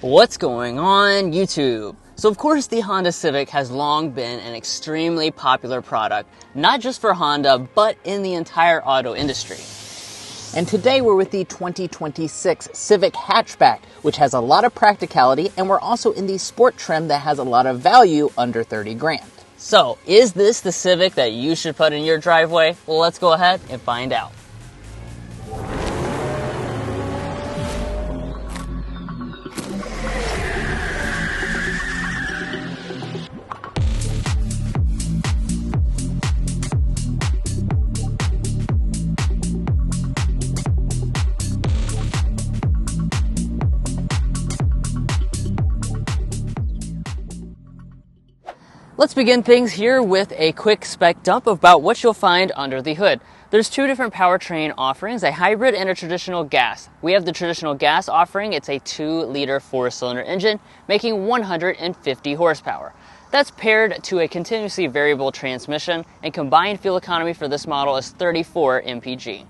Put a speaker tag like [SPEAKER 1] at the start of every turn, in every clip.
[SPEAKER 1] What's going on YouTube? So of course the Honda Civic has long been an extremely popular product, not just for Honda, but in the entire auto industry.
[SPEAKER 2] And today we're with the 2026 Civic Hatchback, which has a lot of practicality, and we're also in the sport trim that has a lot of value under 30 grand.
[SPEAKER 1] So is this the Civic that you should put in your driveway? Well, let's go ahead and find out. Let's begin things here with a quick spec dump about what you'll find under the hood. There's two different powertrain offerings, a hybrid and a traditional gas. We have the traditional gas offering. It's a 2-liter 4-cylinder engine making 150 horsepower. That's paired to a continuously variable transmission, and combined fuel economy for this model is 34 mpg.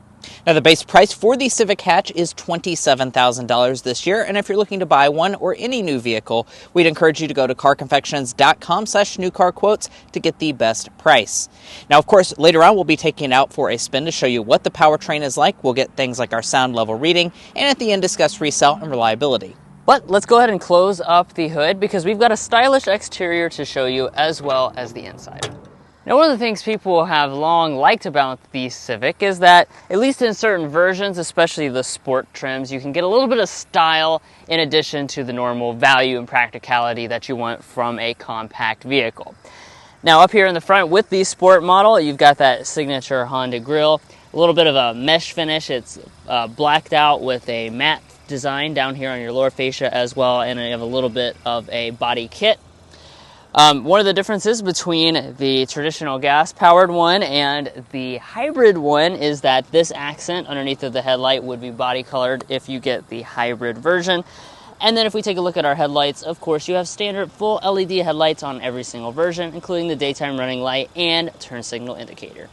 [SPEAKER 2] Now, the base price for the Civic Hatch is $27,000 this year, and if you're looking to buy one or any new vehicle, we'd encourage you to go to carconfections.com/newcarquotes to get the best price. Now, of course, later on, we'll be taking it out for a spin to show you what the powertrain is like. We'll get things like our sound level reading, and at the end, discuss resale and reliability.
[SPEAKER 1] But let's go ahead and close up the hood because we've got a stylish exterior to show you as well as the inside. Now, one of the things people have long liked about the Civic is that, at least in certain versions, especially the sport trims, you can get a little bit of style in addition to the normal value and practicality that you want from a compact vehicle. Now, up here in the front with the sport model, you've got that signature Honda grille, a little bit of a mesh finish. It's blacked out with a matte design down here on your lower fascia as well, and you have a little bit of a body kit. One of the differences between the traditional gas-powered one and the hybrid one is that this accent underneath of the headlight would be body-colored if you get the hybrid version. And then if we take a look at our headlights, of course, you have standard full LED headlights on every single version, including the daytime running light and turn signal indicator.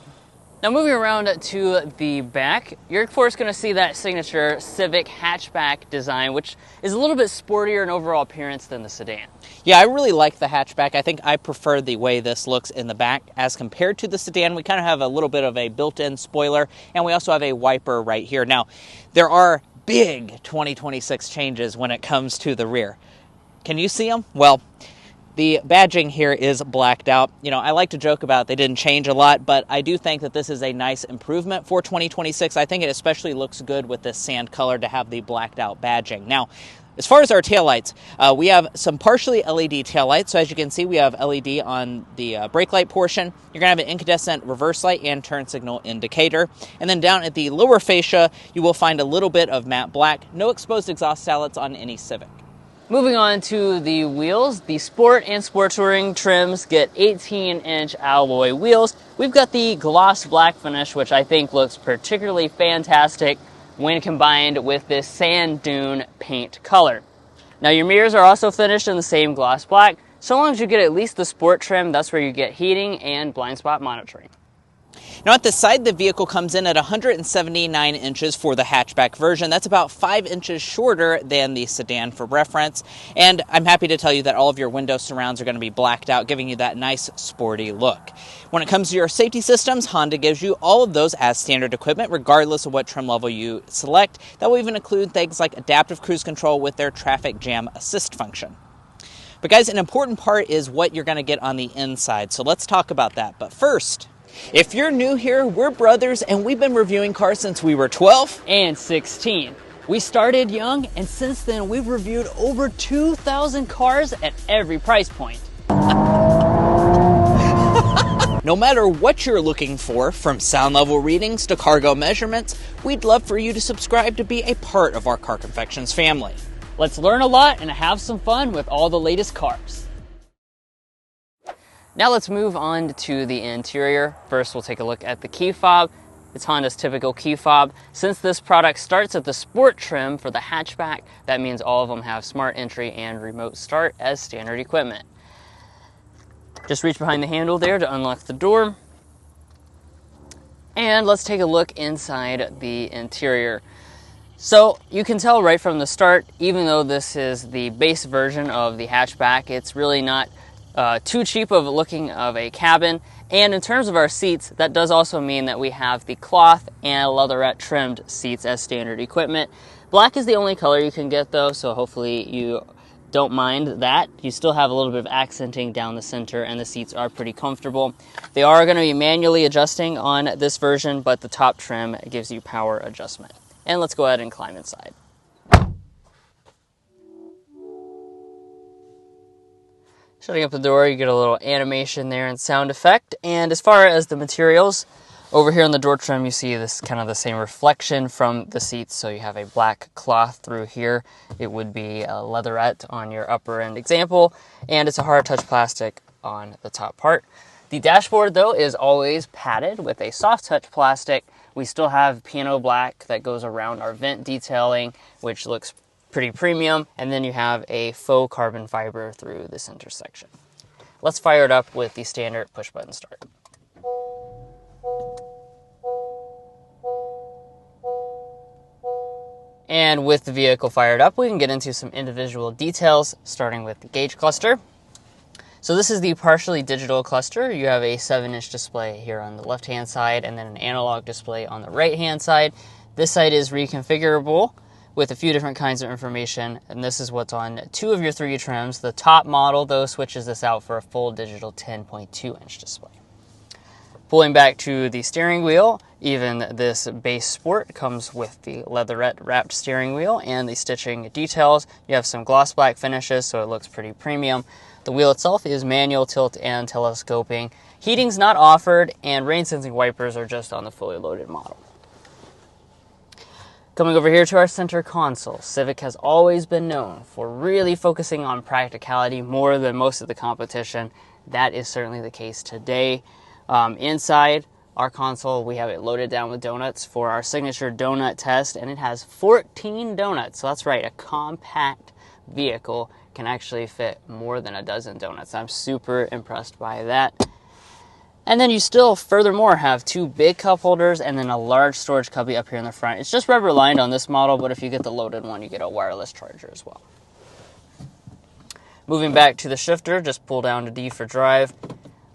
[SPEAKER 1] Now, moving around to the back, you're of course going to see that signature Civic hatchback design, which is a little bit sportier in overall appearance than the sedan.
[SPEAKER 2] Yeah, I really like the hatchback. I think I prefer the way this looks in the back as compared to the sedan. We kind of have a little bit of a built-in spoiler, and we also have a wiper right here. Now, there are big 2026 changes when it comes to the rear. Can you see them? Well, the badging here is blacked out. You know, I like to joke about they didn't change a lot, but I do think that this is a nice improvement for 2026. I think it especially looks good with this sand color to have the blacked out badging. Now, as far as our taillights, we have some partially LED taillights. So as you can see, we have LED on the brake light portion. You're going to have an incandescent reverse light and turn signal indicator. And then down at the lower fascia, you will find a little bit of matte black. No exposed exhaust outlets on any Civic.
[SPEAKER 1] Moving on to the wheels, the Sport and Sport Touring trims get 18-inch alloy wheels. We've got the gloss black finish, which I think looks particularly fantastic when combined with this sand dune paint color. Now, your mirrors are also finished in the same gloss black. So long as you get at least the Sport trim, that's where you get heating and blind spot monitoring.
[SPEAKER 2] Now, at the side, the vehicle comes in at 179 inches for the hatchback version. That's about 5 inches shorter than the sedan for reference. And I'm happy to tell you that all of your window surrounds are going to be blacked out, giving you that nice sporty look. When it comes to your safety systems, Honda gives you all of those as standard equipment, regardless of what trim level you select. That will even include things like adaptive cruise control with their traffic jam assist function. But guys, an important part is what you're going to get on the inside. So let's talk about that. But first, if you're new here, we're brothers, and we've been reviewing cars since we were 12
[SPEAKER 1] and 16. We started young, and since then, we've reviewed over 2,000 cars at every price point.
[SPEAKER 2] No matter what you're looking for, from sound level readings to cargo measurements, we'd love for you to subscribe to be a part of our Car Confections family.
[SPEAKER 1] Let's learn a lot and have some fun with all the latest cars. Now let's move on to the interior. First, we'll take a look at the key fob. It's Honda's typical key fob. Since this product starts at the sport trim for the hatchback, that means all of them have smart entry and remote start as standard equipment. Just reach behind the handle there to unlock the door. And let's take a look inside the interior. So you can tell right from the start, even though this is the base version of the hatchback, it's really not too cheap of looking of a cabin. And in terms of our seats, that does also mean that we have the cloth and leatherette trimmed seats as standard equipment. Black is the only color you can get though, so hopefully you don't mind that. You still have a little bit of accenting down the center, and the seats are pretty comfortable. They are going to be manually adjusting on this version, but the top trim gives you power adjustment. And let's go ahead and climb inside. Shutting up the door, you get a little animation there and sound effect. And as far as the materials, over here on the door trim, you see this kind of the same reflection from the seats. So you have a black cloth through here. It would be a leatherette on your upper end example, and it's a hard touch plastic on the top part. The dashboard, though, is always padded with a soft touch plastic. We still have piano black that goes around our vent detailing, which looks pretty premium. And then you have a faux carbon fiber through this intersection. Let's fire it up with the standard push button start. And with the vehicle fired up, we can get into some individual details, starting with the gauge cluster. So this is the partially digital cluster. You have a 7-inch display here on the left-hand side and then an analog display on the right-hand side. This side is reconfigurable with a few different kinds of information, and this is what's on 2 of your 3 trims. The top model, though, switches this out for a full digital 10.2-inch display. Pulling back to the steering wheel, even this base Sport comes with the leatherette wrapped steering wheel and the stitching details. You have some gloss black finishes, so it looks pretty premium. The wheel itself is manual tilt and telescoping. Heating's not offered, and rain sensing wipers are just on the fully loaded model. Coming over here to our center console, Civic has always been known for really focusing on practicality more than most of the competition. That is certainly the case today. Inside our console, we have it loaded down with donuts for our signature donut test, and it has 14 donuts. So that's right, a compact vehicle can actually fit more than a dozen donuts. I'm super impressed by that. And then you still furthermore have 2 big cup holders and then a large storage cubby up here in the front. It's just rubber lined on this model, but if you get the loaded one, you get a wireless charger as well. Moving back to the shifter, just pull down to D for drive,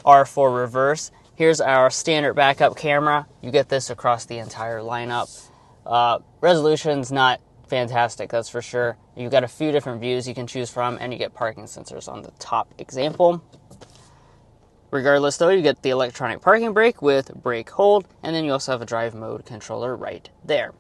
[SPEAKER 1] R for reverse. Here's our standard backup camera. You get this across the entire lineup. Resolution's not fantastic, that's for sure. You've got a few different views you can choose from, and you get parking sensors on the top example. Regardless, though, you get the electronic parking brake with brake hold, and then you also have a drive mode controller right there.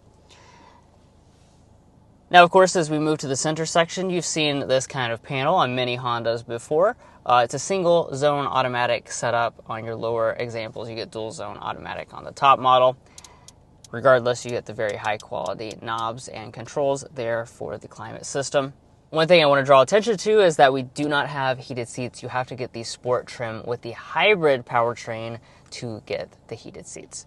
[SPEAKER 1] Now, of course, as we move to the center section, you've seen this kind of panel on many Hondas before. It's a single zone automatic setup on your lower examples. You get dual zone automatic on the top model. Regardless, you get the very high quality knobs and controls there for the climate system. One thing I want to draw attention to is that we do not have heated seats. You have to get the Sport trim with the hybrid powertrain to get the heated seats.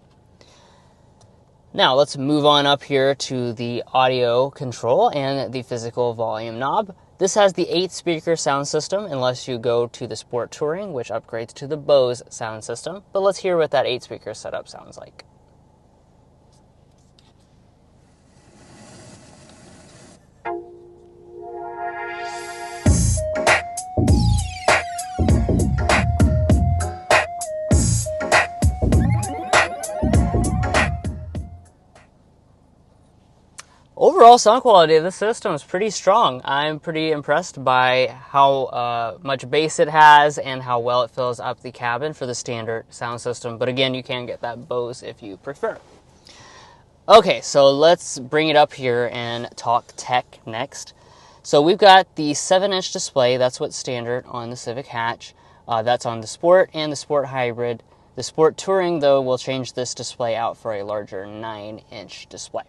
[SPEAKER 1] Now let's move on up here to the audio control and the physical volume knob. This has the 8-speaker sound system unless you go to the Sport Touring, which upgrades to the Bose sound system. But let's hear what that 8-speaker setup sounds like. Overall sound quality of this system is pretty strong. I'm pretty impressed by how much bass it has and how well it fills up the cabin for the standard sound system. But again, you can get that Bose if you prefer. Okay, so let's bring it up here and talk tech next. So we've got the 7-inch display. That's what's standard on the Civic hatch. That's on the Sport and the Sport Hybrid. The Sport Touring, though, will change this display out for a larger 9-inch display.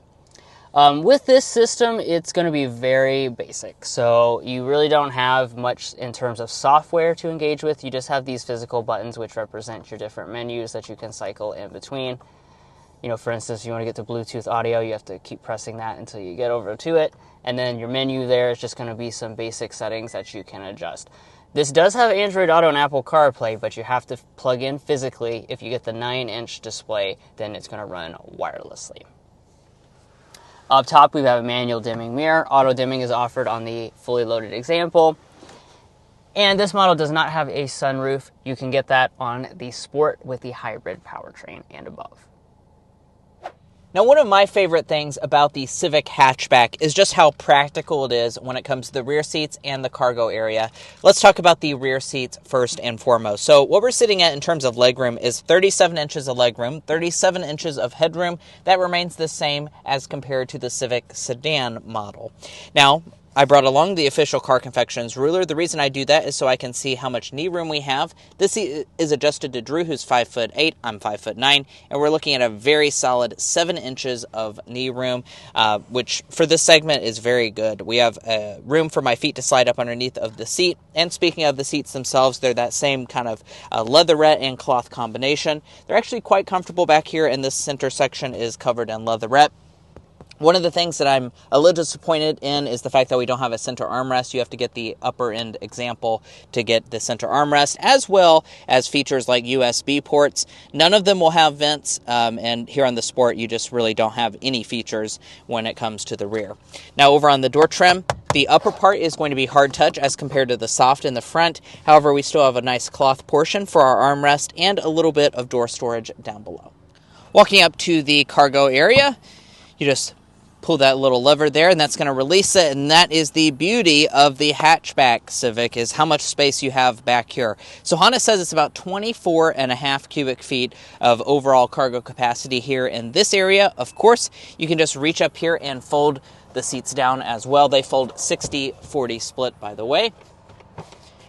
[SPEAKER 1] With this system, it's going to be very basic. So you really don't have much in terms of software to engage with. You just have these physical buttons which represent your different menus that you can cycle in between. You know, for instance, if you want to get to Bluetooth audio, you have to keep pressing that until you get over to it. And then your menu there is just going to be some basic settings that you can adjust. This does have Android Auto and Apple CarPlay, but you have to plug in physically. If you get the 9-inch display, then it's going to run wirelessly. Up top, we have a manual dimming mirror. Auto dimming is offered on the fully loaded example. And this model does not have a sunroof. You can get that on the Sport with the hybrid powertrain and above.
[SPEAKER 2] Now, one of my favorite things about the Civic hatchback is just how practical it is when it comes to the rear seats and the cargo area. Let's talk about the rear seats first and foremost. So what we're sitting at in terms of legroom is 37 inches of legroom, 37 inches of headroom. That remains the same as compared to the Civic sedan model. Now, I brought along the official Car Confections ruler. The reason I do that is so I can see how much knee room we have. This seat is adjusted to Drew, who's 5'8", I'm 5'9", and we're looking at a very solid 7 inches of knee room, which for this segment is very good. We have room for my feet to slide up underneath of the seat. And speaking of the seats themselves, they're that same kind of leatherette and cloth combination. They're actually quite comfortable back here, and this center section is covered in leatherette. One of the things that I'm a little disappointed in is the fact that we don't have a center armrest. You have to get the upper end example to get the center armrest, as well as features like USB ports. None of them will have vents, and here on the Sport, you just really don't have any features when it comes to the rear. Now, over on the door trim, the upper part is going to be hard touch as compared to the soft in the front. However, we still have a nice cloth portion for our armrest and a little bit of door storage down below. Walking up to the cargo area, you just pull that little lever there, and that's going to release it, and that is the beauty of the hatchback Civic, is how much space you have back here. So Honda says it's about 24.5 cubic feet of overall cargo capacity here in this area. Of course, you can just reach up here and fold the seats down as well. They fold 60-40 split, by the way.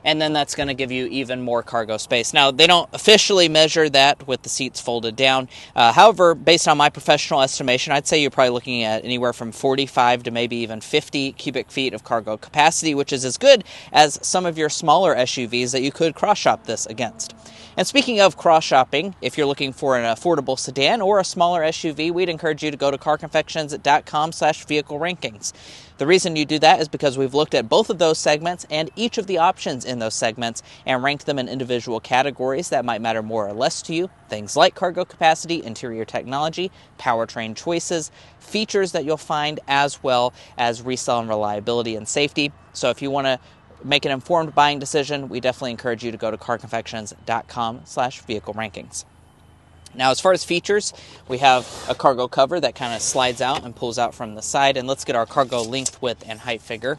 [SPEAKER 2] And then that's going to give you even more cargo space. Now, they don't officially measure that with the seats folded down. However, based on my professional estimation, I'd say you're probably looking at anywhere from 45 to maybe even 50 cubic feet of cargo capacity, which is as good as some of your smaller SUVs that you could cross-shop this against. And speaking of cross-shopping, if you're looking for an affordable sedan or a smaller SUV, we'd encourage you to go to carconfections.com/vehicle rankings. The reason you do that is because we've looked at both of those segments and each of the options in those segments and ranked them in individual categories that might matter more or less to you. Things like cargo capacity, interior technology, powertrain choices, features that you'll find, as well as resale and reliability and safety. So if you want to make an informed buying decision, we definitely encourage you to go to carconfections.com/vehicle rankings. Now, as far as features, we have a cargo cover that kind of slides out and pulls out from the side. And let's get our cargo length, width, and height figure.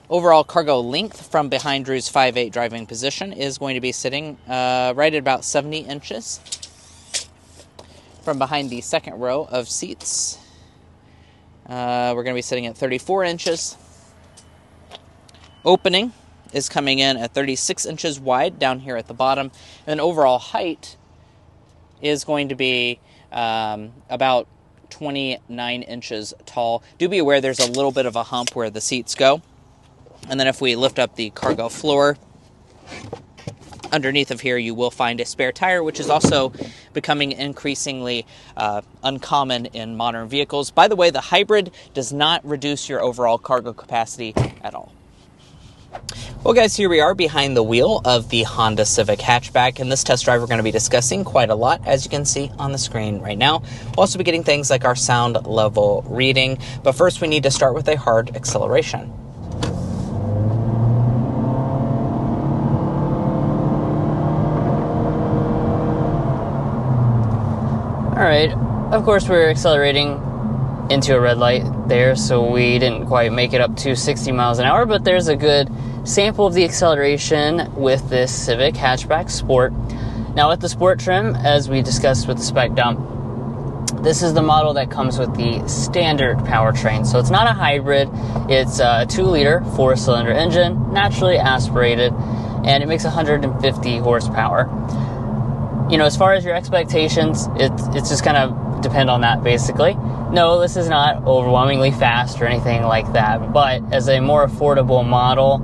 [SPEAKER 2] Overall cargo length from behind Drew's 5'8" driving position is going to be sitting right at about 70 inches. From behind the second row of seats, we're going to be sitting at 34 inches. Opening is coming in at 36 inches wide down here at the bottom. And overall height is going to be about 29 inches tall. Do be aware there's a little bit of a hump where the seats go. And then if we lift up the cargo floor, underneath of here you will find a spare tire, which is also becoming increasingly uncommon in modern vehicles. By the way, the hybrid does not reduce your overall cargo capacity at all. Well, guys, here we are behind the wheel of the Honda Civic hatchback. In this test drive, we're going to be discussing quite a lot, as you can see on the screen right now. We'll also be getting things like our sound level reading. But first, we need to start with a hard acceleration.
[SPEAKER 1] All right, of course, we're accelerating into a red light there, so we didn't quite make it up to 60 miles an hour, but there's a good sample of the acceleration with this Civic hatchback Sport. Now, with the Sport trim, as we discussed with the spec dump, this is the model that comes with the standard powertrain. So it's not a hybrid, it's a 2-liter 4-cylinder engine, naturally aspirated, and it makes 150 horsepower. You know, as far as your expectations, it's just kind of depend on that, basically. No, this is not overwhelmingly fast or anything like that, but as a more affordable model,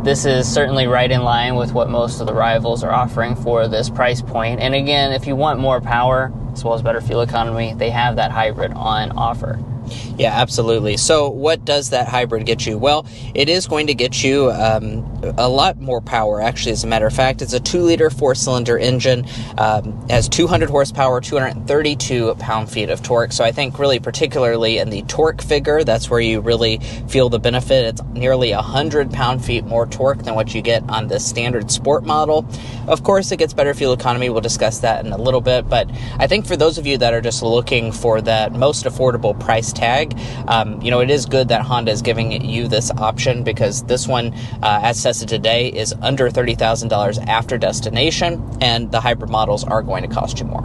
[SPEAKER 1] this is certainly right in line with what most of the rivals are offering for this price point. And again, if you want more power, as well as better fuel economy, they have that hybrid on offer.
[SPEAKER 2] Yeah, absolutely. So what does that hybrid get you? Well, it is going to get you a lot more power, actually, as a matter of fact. It's a 2-liter 4-cylinder engine, has 200 horsepower, 232 pound-feet of torque. So I think really particularly in the torque figure, that's where you really feel the benefit. It's nearly 100 pound-feet more torque than what you get on the standard sport model. Of course, it gets better fuel economy. We'll discuss that in a little bit. But I think for those of you that are just looking for that most affordable price tag, it is good that Honda is giving you this option, because this one, as tested today, is under $30,000 after destination, and the hybrid models are going to cost you more.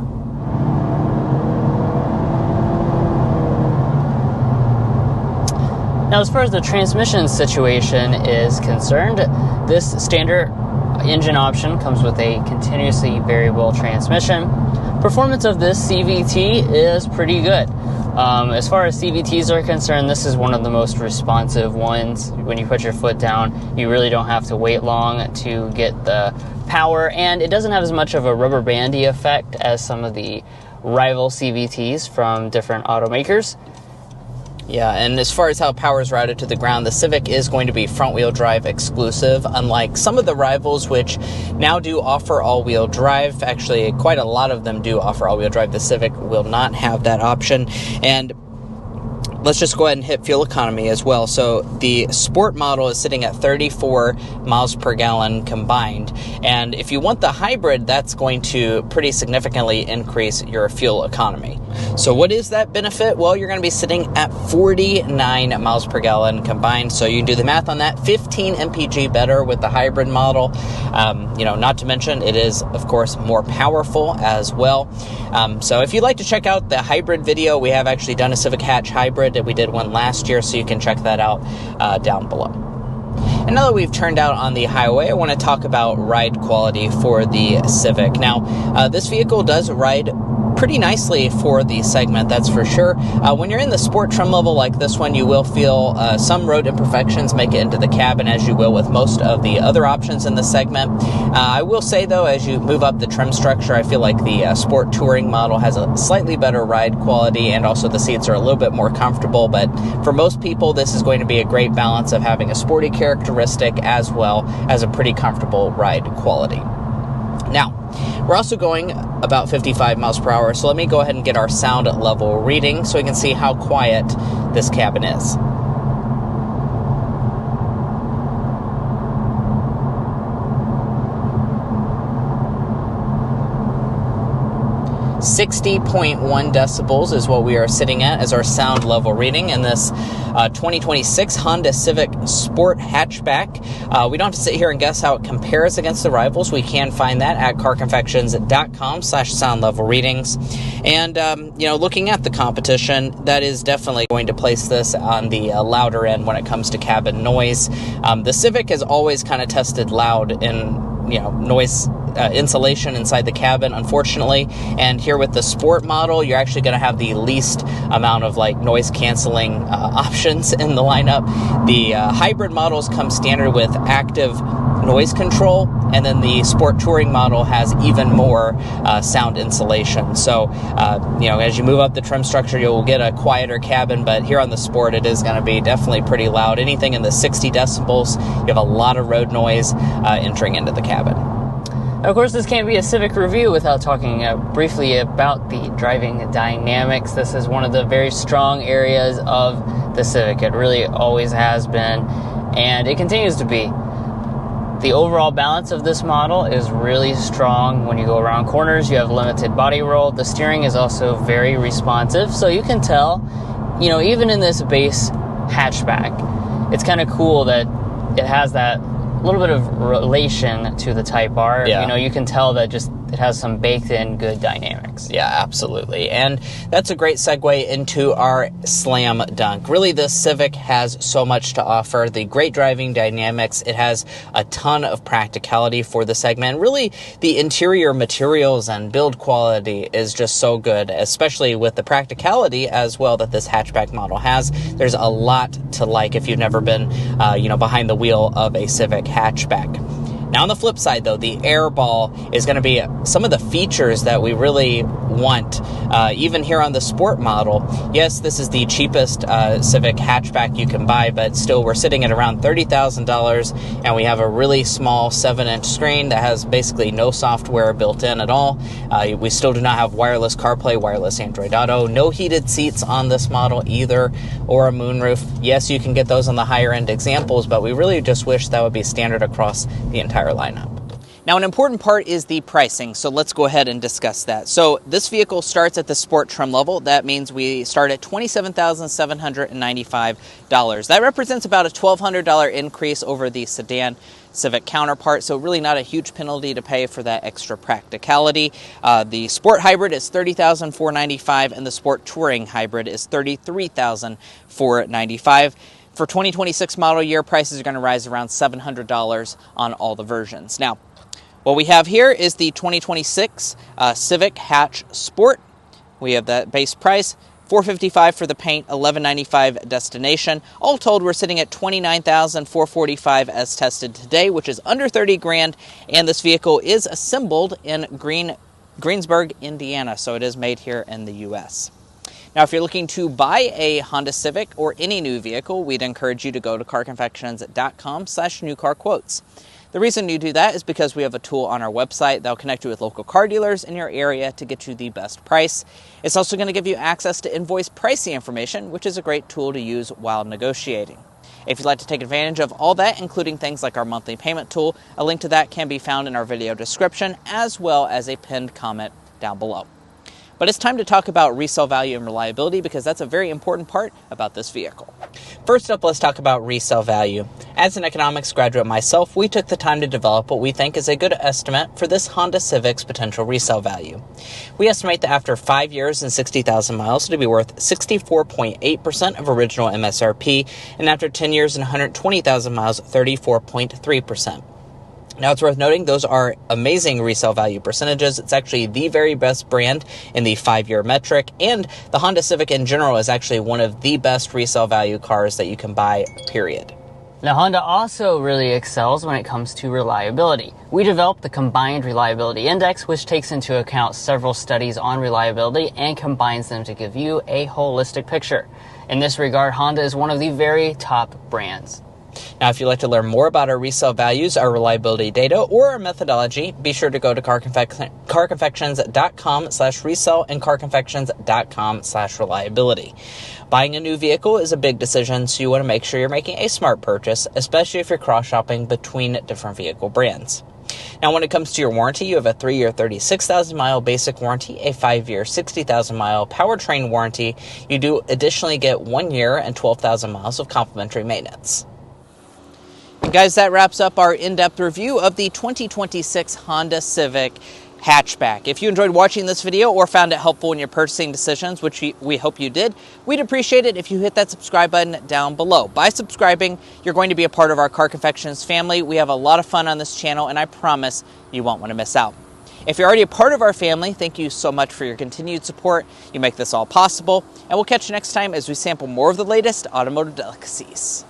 [SPEAKER 1] Now, as far as the transmission situation is concerned, this standard engine option comes with a continuously variable transmission. Performance of this CVT is pretty good. As far as CVTs are concerned, this is one of the most responsive ones. When you put your foot down, you really don't have to wait long to get the power, and it doesn't have as much of a rubber bandy effect as some of the rival CVTs from different automakers.
[SPEAKER 2] Yeah, and as far as how power is routed to the ground, the Civic is going to be front-wheel drive exclusive, unlike some of the rivals which now do offer all-wheel drive. Actually, quite a lot of them do offer all-wheel drive. The Civic will not have that option. And let's just go ahead and hit fuel economy as well. So the sport model is sitting at 34 miles per gallon combined. And if you want the hybrid, that's going to pretty significantly increase your fuel economy. So what is that benefit? Well, you're going to be sitting at 49 miles per gallon combined. So you can do the math on that. 15 mpg better with the hybrid model. Not to mention it is, of course, more powerful as well. So if you'd like to check out the hybrid video, we have actually done a Civic Hatch hybrid. We did one last year, so you can check that out down below. And now that we've turned out on the highway, I want to talk about ride quality for the Civic. Now, this vehicle does ride pretty nicely for the segment, that's for sure. When you're in the sport trim level like this one, you will feel some road imperfections make it into the cabin, as you will with most of the other options in the segment. I will say, though, as you move up the trim structure, I feel like the Sport Touring model has a slightly better ride quality, and also the seats are a little bit more comfortable. But for most people, this is going to be a great balance of having a sporty characteristic as well as a pretty comfortable ride quality. Now, we're also going about 55 miles per hour, so let me go ahead and get our sound level reading so we can see how quiet this cabin is. 60.1 decibels is what we are sitting at as our sound level reading in this 2026 Honda Civic Sport Hatchback. We don't have to sit here and guess how it compares against the rivals. We can find that at carconfections.com/sound level readings. And, looking at the competition, that is definitely going to place this on the louder end when it comes to cabin noise. The Civic has always kind of tested loud in noise insulation inside the cabin, unfortunately. And here with the sport model, you're actually going to have the least amount of noise canceling options in the lineup. The hybrid models come standard with active noise control, and then the Sport Touring model has even more sound insulation. So, as you move up the trim structure, you'll get a quieter cabin, but here on the Sport, it is going to be definitely pretty loud. Anything in the 60 decibels, you have a lot of road noise entering into the cabin.
[SPEAKER 1] Of course, this can't be a Civic review without talking briefly about the driving dynamics. This is one of the very strong areas of the Civic. It really always has been, and it continues to be. The overall balance of this model is really strong. When you go around corners, you have limited body roll. The steering is also very responsive, so you can tell, even in this base hatchback, it's kind of cool that it has that little bit of relation to the Type R.
[SPEAKER 2] Yeah.
[SPEAKER 1] You can tell that just it has some baked in good dynamics.
[SPEAKER 2] Yeah, absolutely. And that's a great segue into our slam dunk. Really, this Civic has so much to offer. The great driving dynamics. It has a ton of practicality for the segment. Really, the interior materials and build quality is just so good, especially with the practicality as well that this hatchback model has. There's a lot to like if you've never been, behind the wheel of a Civic hatchback. Now on the flip side though, the Airball is going to be some of the features that we really want, even here on the sport model. Yes, this is the cheapest Civic hatchback you can buy, but still we're sitting at around $30,000, and we have a really small 7-inch screen that has basically no software built in at all. We still do not have wireless CarPlay, wireless Android Auto, no heated seats on this model either, or a moonroof. Yes, you can get those on the higher end examples, but we really just wish that would be standard across the entire lineup.
[SPEAKER 3] Now, an important part is the pricing, so let's go ahead and discuss that. So this vehicle starts at the sport trim level. That means we start at $27,795. That represents about a $1,200 increase over the sedan Civic counterpart, so really not a huge penalty to pay for that extra practicality. The Sport Hybrid is $30,495, and the Sport Touring Hybrid is $33,495. For 2026 model year, prices are going to rise around $700 on all the versions. Now, what we have here is the 2026 Civic Hatch Sport. We have that base price, $455 for the paint, $1,195 destination. All told, we're sitting at $29,445 as tested today, which is under 30 grand, and this vehicle is assembled in Greensburg, Indiana, so it is made here in the U.S. Now, if you're looking to buy a Honda Civic or any new vehicle, we'd encourage you to go to carconfections.com/newcarquotes. The reason you do that is because we have a tool on our website that will connect you with local car dealers in your area to get you the best price. It's also going to give you access to invoice pricing information, which is a great tool to use while negotiating. If you'd like to take advantage of all that, including things like our monthly payment tool, a link to that can be found in our video description, as well as a pinned comment down below. But it's time to talk about resale value and reliability, because that's a very important part about this vehicle.
[SPEAKER 2] First up, let's talk about resale value. As an economics graduate myself, we took the time to develop what we think is a good estimate for this Honda Civic's potential resale value. We estimate that after 5 years and 60,000 miles to be worth 64.8% of original MSRP, and after 10 years and 120,000 miles, 34.3%. Now, it's worth noting those are amazing resale value percentages. It's actually the very best brand in the 5-year metric, and the Honda Civic in general is actually one of the best resale value cars that you can buy, period.
[SPEAKER 1] Now, Honda also really excels when it comes to reliability. We developed the Combined Reliability Index, which takes into account several studies on reliability and combines them to give you a holistic picture. In this regard, Honda is one of the very top brands.
[SPEAKER 2] Now, if you'd like to learn more about our resale values, our reliability data, or our methodology, be sure to go to carconfections.com/resale and carconfections.com/reliability. Buying a new vehicle is a big decision, so you want to make sure you're making a smart purchase, especially if you're cross-shopping between different vehicle brands. Now, when it comes to your warranty, you have a 3-year 36,000-mile basic warranty, a 5-year 60,000-mile powertrain warranty. You do additionally get 1 year and 12,000 miles of complimentary maintenance.
[SPEAKER 3] And guys, that wraps up our in-depth review of the 2026 Honda Civic hatchback. If you enjoyed watching this video or found it helpful in your purchasing decisions, which we hope you did, we'd appreciate it if you hit that subscribe button down below. By subscribing, you're going to be a part of our Car Confections family. We have a lot of fun on this channel, and I promise you won't want to miss out. If you're already a part of our family, thank you so much for your continued support. You make this all possible, and we'll catch you next time as we sample more of the latest automotive delicacies.